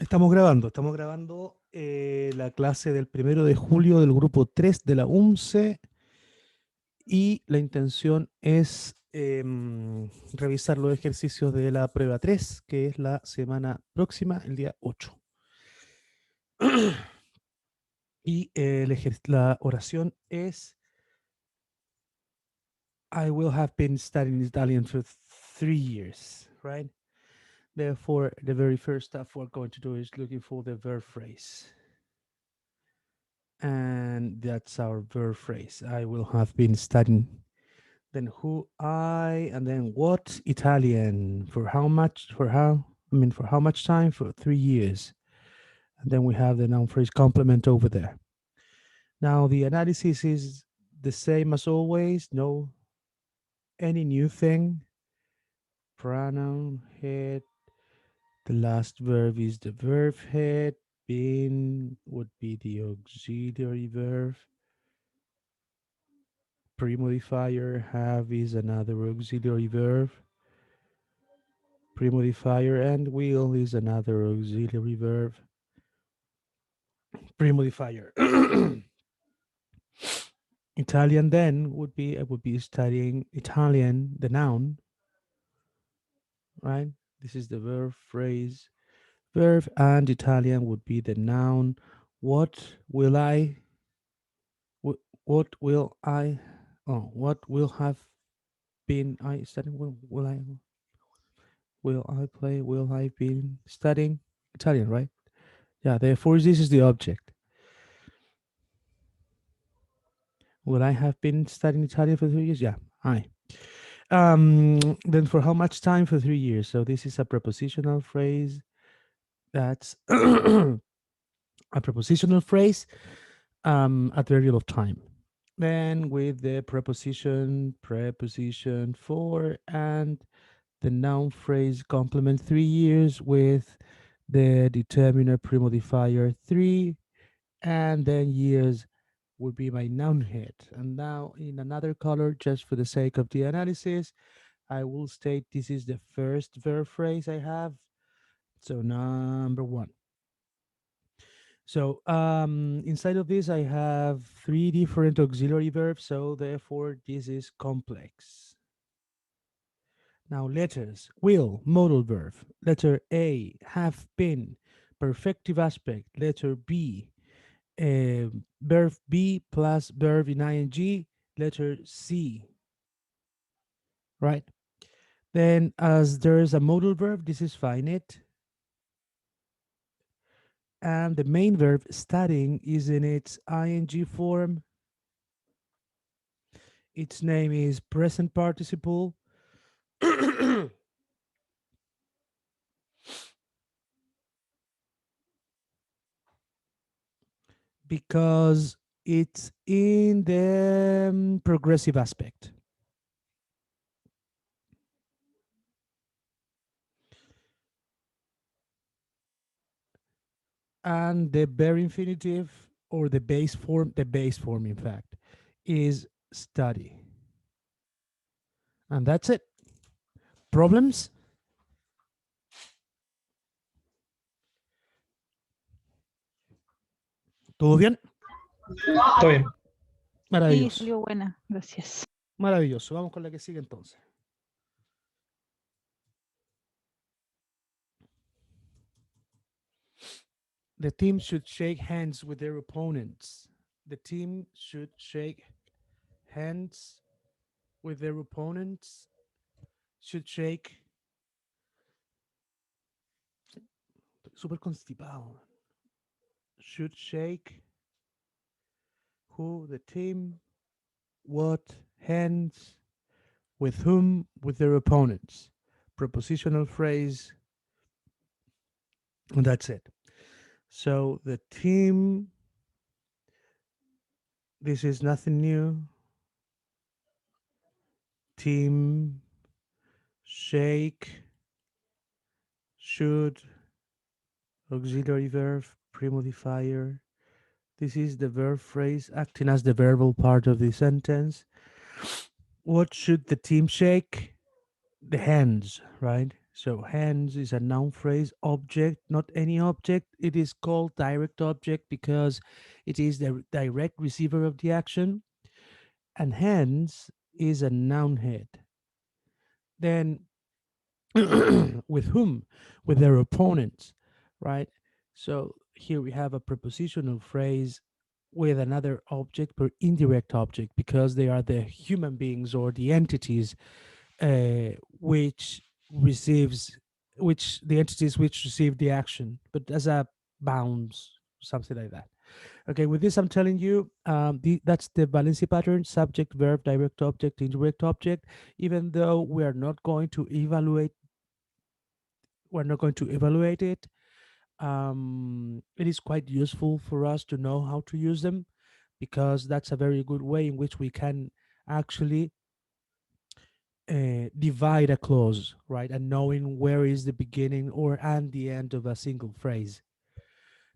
Estamos grabando la clase del 1 de julio del grupo 3 de la UMCE y la intención es revisar los ejercicios de la prueba 3, que es la semana próxima, el día 8. Y la oración es I will have been studying Italian for 3 years, right? Therefore, the very first stuff we're going to do is looking for the verb phrase. And that's our verb phrase. I will have been studying. Then who, I, and then what, Italian. For how much, for how much time? For 3 years. And then we have the noun phrase complement over there. Now the analysis is the same as always. No, any new thing. Pronoun, head. The last verb is the verb head. Been would be the auxiliary verb. Premodifier, have is another auxiliary verb. Premodifier and will is another auxiliary verb. Premodifier. Italian then would be, I would be studying Italian, the noun, right? This is the verb phrase. Verb and Italian would be the noun. What will I, what will I, what will have been I studying? Will I play? Will I be studying Italian, right? Yeah, therefore this is the object. Will I have been studying Italian for 3 years? Yeah, I. Then for how much time? For 3 years. So this is a prepositional phrase. That's a prepositional phrase at variable time. Then with the preposition for, and the noun phrase complement 3 years with the determiner premodifier 3, and then years would be my noun head. And now in another color, just for the sake of the analysis, I will state this is the first verb phrase I have. So number 1. So inside of this, I have 3 different auxiliary verbs. So therefore, this is complex. Now letters, will, modal verb. Letter A, have been, perfective aspect. Letter B, verb B plus verb in ing. Letter C, right? Then as there's a modal verb, this is finite. And the main verb studying is in its ing form. Its name is present participle. Because it's in the progressive aspect. And the bare infinitive, or the base form in fact, is study. And that's it. Problems? ¿Todo bien? Todo bien. Sí, Maravilloso. salió buena, gracias. Maravilloso. Vamos con la que sigue entonces. The team should shake hands with their opponents. The team should shake hands with their opponents. Should shake. Super constipado. Should shake. Who? The team. What? Hands. With whom? With their opponents. Prepositional phrase. And that's it. So the team, this is nothing new. Team, shake, should, auxiliary verb, premodifier. This is the verb phrase acting as the verbal part of the sentence. What should the team shake? The hands, right? So hands is a noun phrase object, not any object. It is called direct object because it is the direct receiver of the action. And hands is a noun head. Then with whom? With their opponents, right? So here we have a prepositional phrase with another object per indirect object because they are the human beings or the entities which receives which the entities which receive the action, but as a bounds, something like that. Okay, with this I'm telling you, that's the valency pattern: subject, verb, direct object, indirect object. Even though we're not going to evaluate it. It is quite useful for us to know how to use them because that's a very good way in which we can actually divide a clause, right? And knowing where is the beginning or and the end of a single phrase.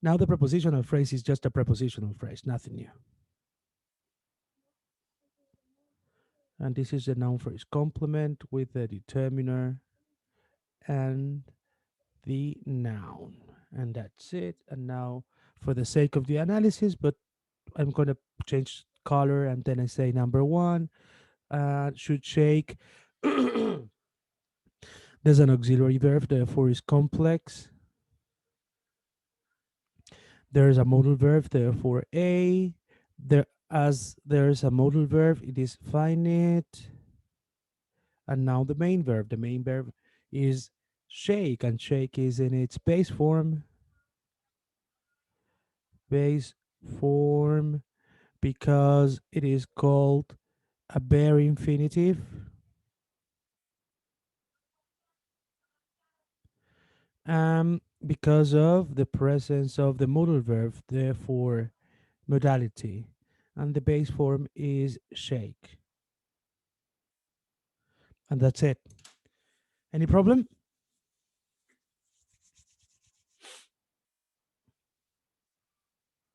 Now, the prepositional phrase is just a prepositional phrase, nothing new. And this is the noun phrase complement with the determiner and the noun. And that's it. And now, for the sake of the analysis, but I'm going to change color and then I say number one, should shake. There's an auxiliary verb, therefore is complex. There is a modal verb, therefore a. There is a modal verb, it is finite. And now the main verb. The main verb is shake, and shake is in its base form. Base form because it is called a bare infinitive. Because of the presence of the modal verb, therefore modality. And the base form is shake. And that's it. Any problem?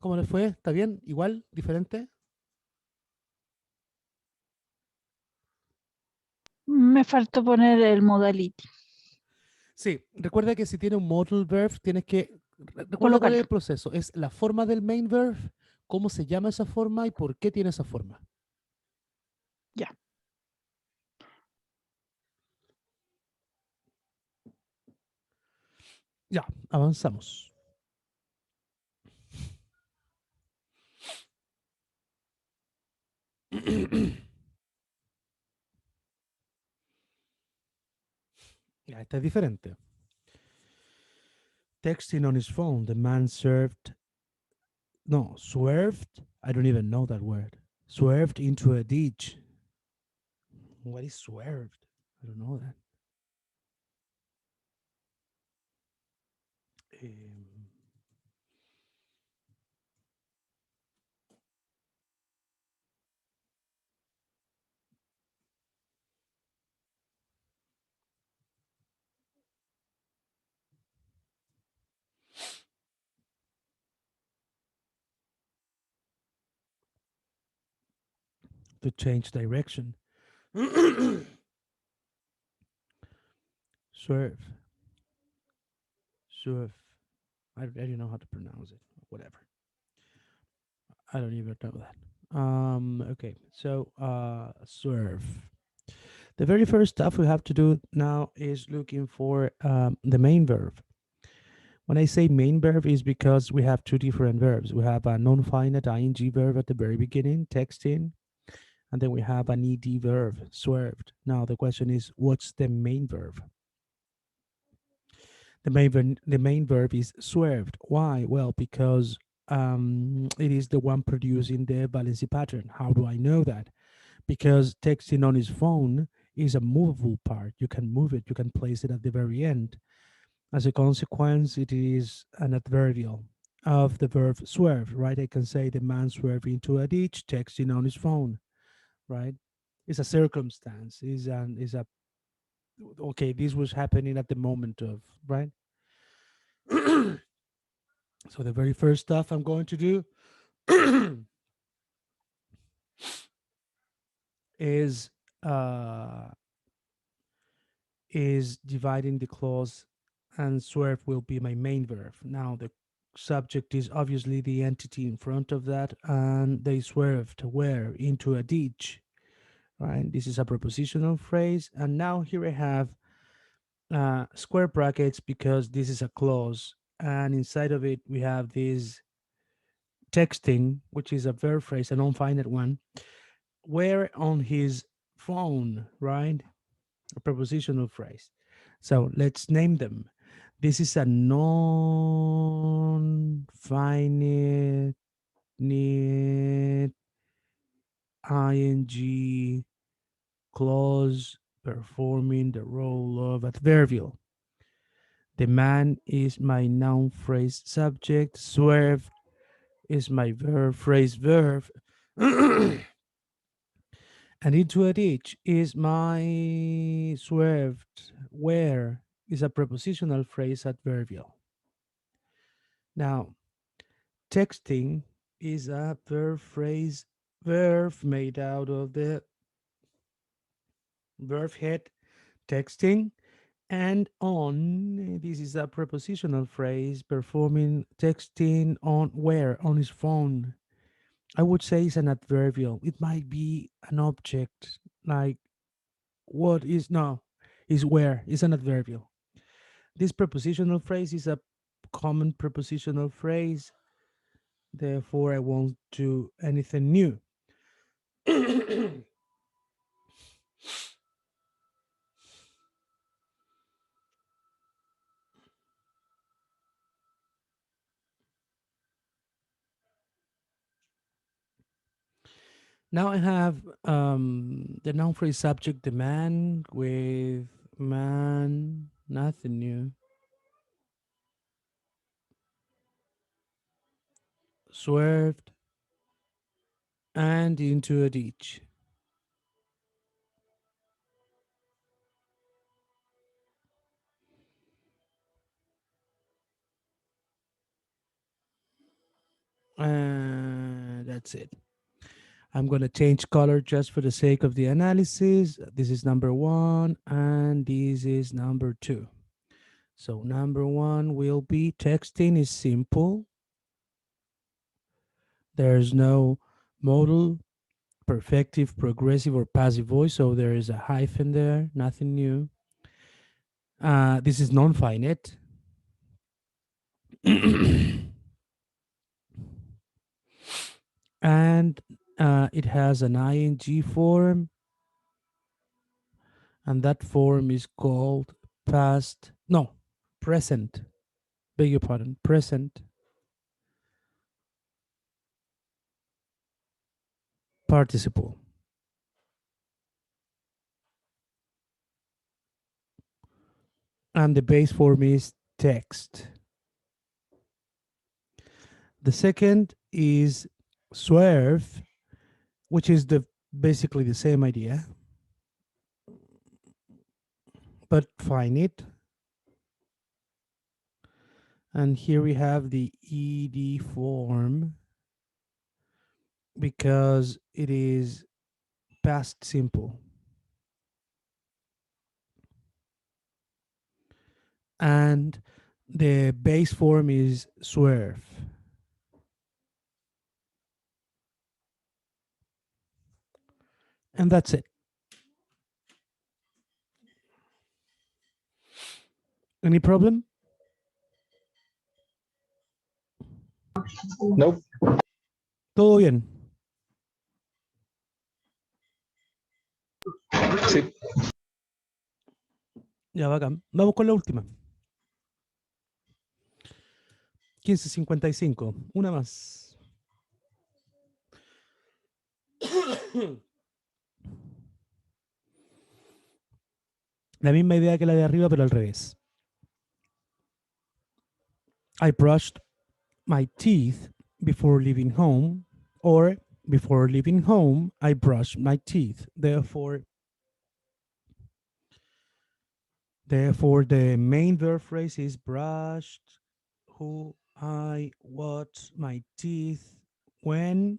¿Cómo le fue? ¿Está bien? ¿Igual? ¿Diferente? Me faltó poner el modality, Sí, recuerda que si tiene un modal verb, tienes que. Recuerda cuál es colocarlo. el proceso. Es la forma del main verb, cómo se llama esa forma y por qué tiene esa forma. Ya. Ya, avanzamos. Ya, esta es diferente. Texting on his phone, the man served. No, swerved. I don't even know that word. Swerved into a ditch. What is swerved? I don't know that. Um, to change direction. Swerve. Swerve. I don't know how to pronounce it. Whatever. I don't even know that. Okay. So, swerve. The very first stuff we have to do now is looking for the main verb. When I say main verb is because we have two different verbs. We have a non-finite ing verb at the very beginning, texting, and then we have an ed verb, swerved. Now the question is, what's the main verb? The main verb is swerved. Why? Well, because it is the one producing the valency pattern. How do I know that? Because texting on his phone is a movable part. You can move it. You can place it at the very end. As a consequence, it is an adverbial of the verb swerve, right? I can say the man swerved into a ditch texting on his phone, right? It's a circumstance. Is a okay. This was happening at the moment of, right? So the very first stuff I'm going to do is uh, is dividing the clause, and swerve will be my main verb. Now, the subject is obviously the entity in front of that, and they swerved where? Into a ditch, right? This is a prepositional phrase. And now here I have square brackets because this is a clause. And inside of it, we have this texting, which is a verb phrase, an unfinite one, where on his phone, right? A prepositional phrase. So let's name them. This is a non-finite ing clause performing the role of adverbial. The man is my noun phrase subject. Swerve is my verb phrase verb. And into a ditch is my swerved. Where is a prepositional phrase adverbial. Now, texting is a verb phrase verb made out of the verb head texting and on. This is a prepositional phrase performing texting on where? On his phone. I would say it's an adverbial. It might be an object like what is no, is where is an adverbial. This prepositional phrase is a common prepositional phrase. Therefore, I won't do anything new. Now I have the noun phrase subject, the man with man, nothing new. Swerved and into a ditch. And that's it. I'm going to change color just for the sake of the analysis. This is number one, and this is number two. So, number one will be texting is simple. There's no modal, perfective, progressive, or passive voice. So, there is a hyphen there, nothing new. This is non finite. And it has an ing form, and that form is called past, no, present. Beg your pardon, present participle. And the base form is text. The second is swerve, which is the basically the same idea, but finite. And here we have the ed form because it is past simple. And the base form is swerve. And that's it. Any problem? Nope. Todo bien. Sí. Ya va acá. Vamos con la última. 15:55. Una más. La misma idea que la de arriba, pero al revés. I brushed my teeth before leaving home, or before leaving home, I brushed my teeth. Therefore, the main verb phrase is brushed, who I wash my teeth when,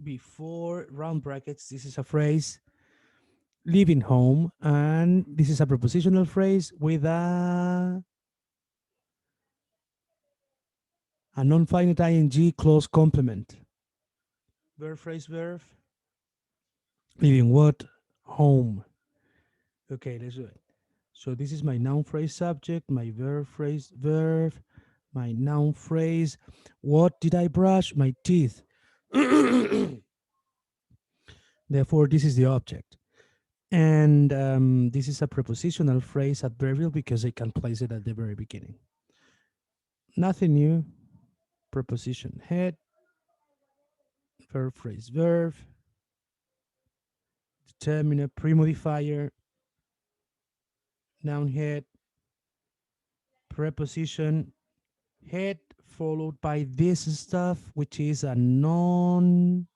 before, round brackets. This is a phrase living home, and this is a prepositional phrase with a non-finite ing clause complement. Verb phrase verb. Living what? Home. Okay, let's do it. So this is my noun phrase subject, my verb phrase verb, my noun phrase. What did I brush? My teeth. Therefore, this is the object. And this is a prepositional phrase adverbial because I can place it at the very beginning. Nothing new. Preposition head, verb phrase verb, determiner premodifier, noun head, preposition head followed by this stuff, which is a non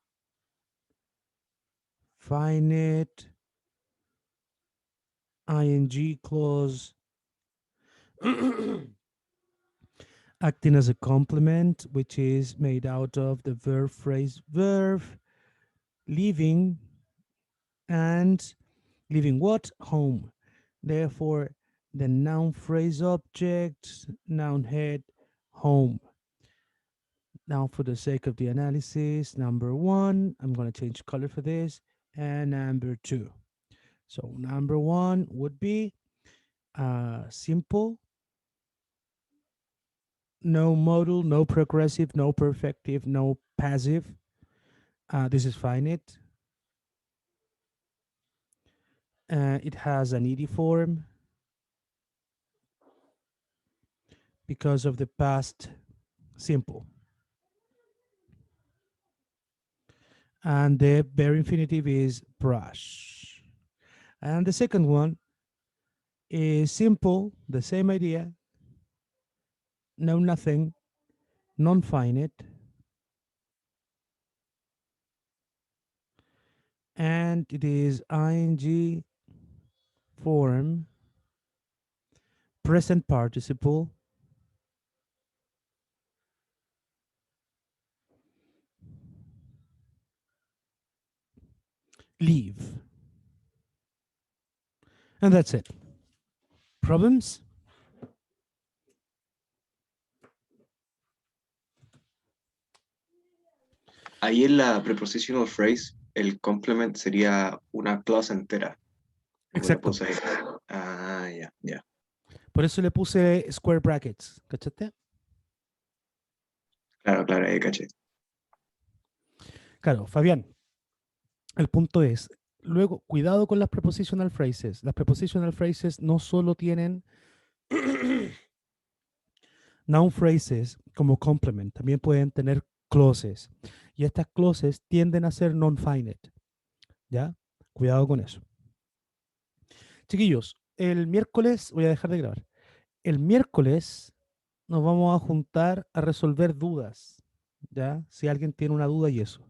finite ing clause acting as a complement, which is made out of the verb phrase verb, leaving, and leaving what? Home. Therefore, the noun phrase object, noun head, home. Now, for the sake of the analysis, number one, I'm going to change color for this, and number two. So, number one would be simple, no modal, no progressive, no perfective, no passive. This is finite. It has an ed form because of the past simple. And the bare infinitive is brush. And the second one is simple, the same idea, no nothing, non-finite, and it is ing form, present participle, leave. And that's it. Problems? Ahí en la prepositional phrase, el complement sería una clause entera. Como lo Exacto. puse ahí. Ah, ya, ya. Por eso le puse square brackets. ¿Cachaste? Claro, claro, ahí caché. Claro, Fabián, el punto es, luego, cuidado con las prepositional phrases. Las prepositional phrases no solo tienen noun phrases como complement, también pueden tener clauses. Y estas clauses tienden a ser non-finite. ¿Ya? Cuidado con eso. Chiquillos, el miércoles, voy a dejar de grabar. El miércoles nos vamos a juntar a resolver dudas. ¿Ya? Si alguien tiene una duda y eso.